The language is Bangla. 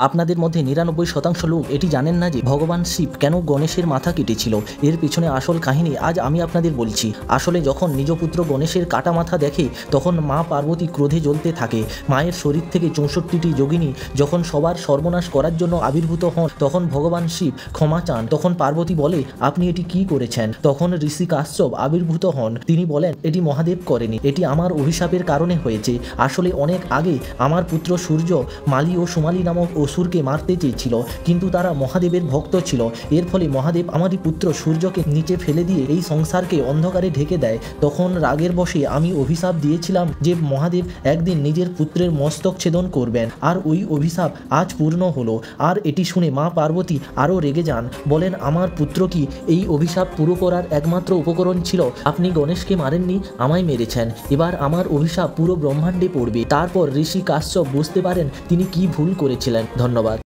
আপনাদের মধ্যে ৯৯% লোক এটি জানেন না যে ভগবান শিব কেন গণেশের মাথা কেটেছিল। এর পেছনে আসল কাহিনী আজ আমি আপনাদের বলছি। আসলে যখন নিজ পুত্র গণেশের কাটা মাথা দেখে তখন মা পার্বতী ক্রোধে জ্বলতে থাকে। মায়ের শরীর থেকে ৬৪টি যোগিনী যখন সবার সর্বনাশ করার জন্য আবির্ভূত হন তখন ভগবান শিব ক্ষমা চান। তখন পার্বতী বলে, আপনি এটি কি করেছেন? তখন ঋষি কাশ্যপ আবির্ভূত হন। তিনি বলেন, এটি মহাদেব করেনি, এটি আমার অভিশাপের কারণে হয়েছে। আসলে অনেক আগে আমার পুত্র সূর্য মালি ও সুমালি নামক অসুরকে মারতে চেয়েছিল, কিন্তু তারা মহাদেবের ভক্ত ছিল। এর ফলে মহাদেব আমারই পুত্র সূর্যকে নিচে ফেলে দিয়ে এই সংসারকে অন্ধকারে ঢেকে দেয়। তখন রাগের বশে আমি অভিশাপ দিয়েছিলাম যে মহাদেব একদিন নিজের পুত্রের মস্তক ছেদন করবেন, আর ওই অভিশাপ আজ পূর্ণ হলো। আর এটি শুনে মা পার্বতী আরও রেগে যান, বলেন, আমার পুত্র কি এই অভিশাপ পুরো করার একমাত্র উপকরণ ছিল? আপনি গণেশকে মারেননি, আমায় মেরেছেন। এবার আমার অভিশাপ পুরো ব্রহ্মাণ্ডে পড়বে। তারপর ঋষি কাশ্যপ বুঝতে পারেন তিনি কি ভুল করেছিলেন। ধন্যবাদ।